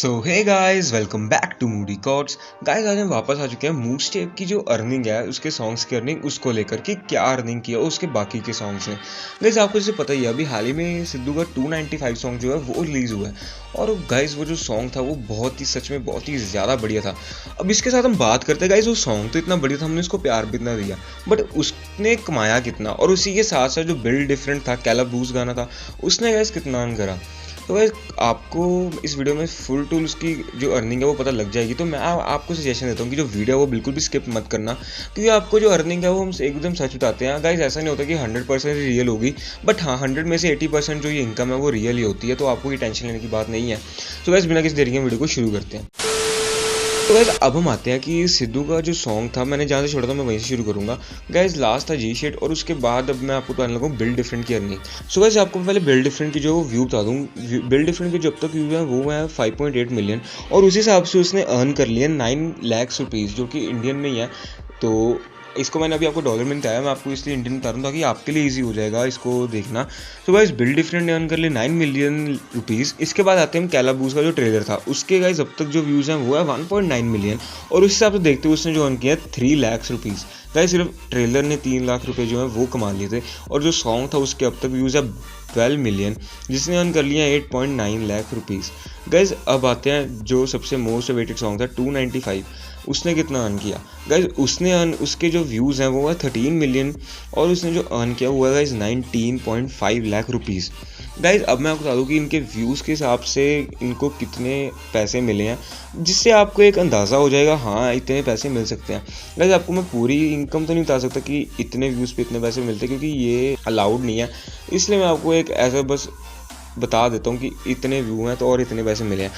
So hey guys, welcome back to Moody Chords. Guys, आज हम वापस आ चुके हैं मूस्टेप की जो अर्निंग है उसके सॉन्ग्स की अर्निंग उसको लेकर कि क्या अर्निंग किया उसके बाकी के सॉन्ग्स हैं। गाइस, आपको जैसे पता ही है अभी हाल ही में सिद्धू का 295 सॉन्ग जो है वो रिलीज़ हुआ है। और गाइस वो जो सॉन्ग था वो बहुत ही सच में बहुत ही ज़्यादा बढ़िया था। अब इसके साथ हम बात करते हैं गाइस, वो सॉन्ग तो इतना बढ़िया था, हमने उसको प्यार भी इतना दिया, बट उसने कमाया कितना। और उसी के साथ साथ जो बिल्ड डिफरेंट था, कैलाबूस गाना था, उसने गाइस कितना अर्न करा। तो गाइस आपको इस वीडियो में फुल टूल उसकी जो अर्निंग है वो पता लग जाएगी। तो मैं आपको सजेशन देता हूँ कि जो वीडियो है वो बिल्कुल भी स्किप मत करना, क्योंकि आपको जो अर्निंग है वो हम एकदम सच बताते हैं। गाइस ऐसा नहीं होता कि 100% रियल होगी, बट हाँ 100 में से 80% जो ये इनकम है वो रियल ही होती है। तो आपको ये टेंशन लेने की बात नहीं है। तो गाइस बिना किसी देरी के वीडियो को शुरू करते हैं। तो गाइस अब हम आते हैं कि सिद्धू का जो सॉन्ग था, मैंने जहाँ से छोड़ा था मैं वहीं से शुरू करूँगा। गाइस लास्ट था जी शेड, और उसके बाद अब मैं आपको बताने लगा हूँ बिल्ड डिफरेंट की अर्निंग। सो गाइस आपको पहले बिल्ड डिफरेंट की जो व्यू बता दूँ। बिल्ड डिफरेंट के जब तक व्यू है वो है 5.8 मिलियन, और उस हिसाब से उसने अर्न कर लिया 9 लाख रुपीज़, जो कि इंडियन में ही है। तो इसको मैंने अभी आपको डॉलर में बताया, मैं आपको इसलिए इंडियन बता रहा हूँ ताकि आपके लिए इजी हो जाएगा इसको देखना। तो गाइस बिल्ड डिफरेंट ने अर्न कर लिए 9 मिलियन रुपीज़। इसके बाद आते हैं हम कैलाबूस का जो ट्रेलर था उसके गाइस अब तक जो व्यूज़ हैं वो है 1.9 मिलियन, और उस हिसाब से देखते हुए उसने जो अर्न किया 3 लाख रुपीज़। गाइस सिर्फ ट्रेलर ने 3 लाख रुपए जो है वो कमा लिए थे, और जो सॉन्ग था उसके अब तक व्यूज़ है 12 मिलियन, जिसने अर्न कर लिया 8.9 लाख रुपीज़। गाइस अब आते हैं जो सबसे मोस्ट अवेटेड सॉन्ग था 295, उसने कितना अर्न किया। गाइस उसके जो व्यूज़ हैं वो है 13 मिलियन, और उसने जो अर्न किया हुआ है गाइस 19.5 लाख रुपीज़। गाइस अब मैं आपको बता दूं कि इनके व्यूज़ के हिसाब से इनको कितने पैसे मिले हैं, जिससे आपको एक अंदाज़ा हो जाएगा हाँ इतने पैसे मिल सकते हैं। गाइस आपको मैं पूरी इनकम तो नहीं बता सकता कि इतने व्यूज़ पे इतने पैसे मिलते, क्योंकि ये अलाउड नहीं है। इसलिए मैं आपको एक ऐसा बस बता देता हूँ कि इतने व्यू हैं तो और इतने पैसे मिले हैं।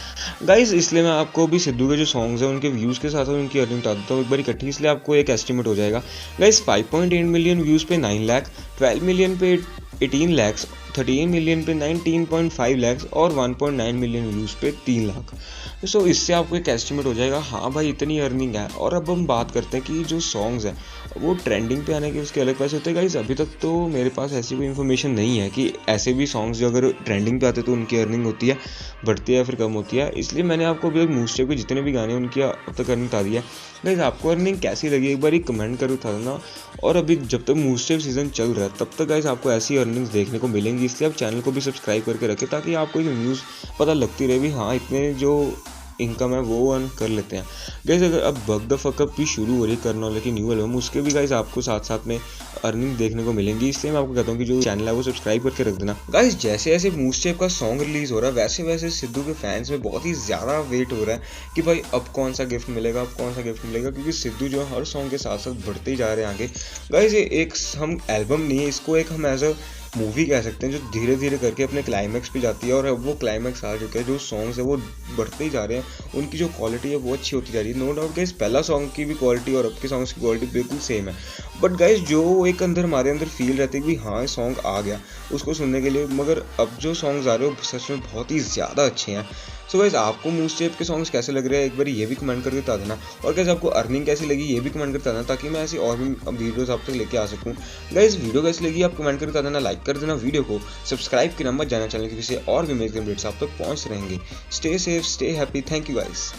गाइस इसलिए मैं आपको भी सिद्धू के जो सॉन्ग्स हैं उनके व्यूज़ के साथ उनकी अर्निंग बता देता हूँ एक बार इकट्ठी, इसलिए आपको एक एस्टिमेट हो जाएगा। गाइस 5.8 मिलियन व्यूज़ पे 9 लाख, 12 मिलियन पे 18 लैक्स, 13 मिलियन पे 19.5 लैक्स, और 1.9 मिलियन व्यूज़ पे 3 लाख। सो इससे आपको एक एस्टिमेट हो जाएगा हाँ भाई इतनी अर्निंग है। और अब हम बात करते हैं कि जो सॉन्ग्स हैं वो ट्रेंडिंग पे आने के उसके अलग पैसे होते हैं। गाइस अभी तक तो मेरे पास ऐसी कोई इन्फॉर्मेशन नहीं है कि ऐसे भी सॉन्ग्स जो अगर ट्रेंडिंग पे आते तो उनकी अर्निंग होती है, बढ़ती है या फिर कम होती है। इसलिए मैंने आपको अभी तक मूस्टेप के जितने भी गाने उनकी अब तक अर्निंग बता दिया। गाइस आपको अर्निंग कैसी लगी एक बार कमेंट कर बता देना। और अभी जब तक मूस्टेप सीजन चल रहा है तब तक गाइस आपको ऐसी अर्निंग्स देखने को मिलेंगी, इसलिए आप चैनल को भी सब्सक्राइब करके रखें ताकि आपको एक न्यूज़ पता लगती रहे भी हाँ इतने जो इनकम है वो अर्न कर लेते हैं। गाइस अगर अब बग द फक अप भी शुरू हो रही है कर्नौल की न्यू एल्बम, उसके भी गाइस आपको साथ साथ में अर्निंग देखने को मिलेंगी, इसलिए मैं आपको कहता हूँ कि जो चैनल है वो सब्सक्राइब करके रख देना। गाइस जैसे जैसे मूस्टेप का सॉन्ग रिलीज हो रहा है वैसे वैसे सिद्धू के फैंस में बहुत ही ज़्यादा वेट हो रहा है कि भाई अब कौन सा गिफ्ट मिलेगा, अब कौन सा गिफ्ट मिलेगा, क्योंकि सिद्धू जो हर सॉन्ग के साथ साथ बढ़ते ही जा रहे हैं आगे। गाइस ये एक हम एल्बम नहीं है, इसको एक हम एज अ मूवी कह सकते हैं जो धीरे धीरे करके अपने क्लाइमैक्स पे जाती है, और अब वो क्लाइमैक्स आ चुके हैं। जो सॉन्ग्स है वो बढ़ते ही जा रहे हैं, उनकी जो क्वालिटी है वो अच्छी होती जा रही है। नो डाउट गाइस पहला सॉन्ग की भी क्वालिटी और अब के सॉन्ग्स की क्वालिटी बिल्कुल सेम है, बट गाइस जो एक अंदर हमारे अंदर फील रहती है कि हाँ सॉन्ग आ गया उसको सुनने के लिए, मगर अब जो सॉन्ग्स आ रहे हो सच में बहुत ही ज़्यादा अच्छे हैं। सो गाइस आपको मूस्टेप के सॉन्ग्स कैसे लग रहे हैं एक बार ये भी कमेंट करके बता देना, और गाइस आपको अर्निंग कैसी लगी ये भी कमेंट करके बता देना ताकि मैं ऐसी और भी वीडियोस आप तक लेके आ सकूं। गाइस वीडियो कैसी लगी आप कमेंट करके बता देना, लाइक कर देना वीडियो को, सब्सक्राइब करना मत जाना चैनल के, जिससे और भी अमेजिंग अपडेट्स आप तक पहुंच रहेंगे। Stay safe, stay happy, thank you guys.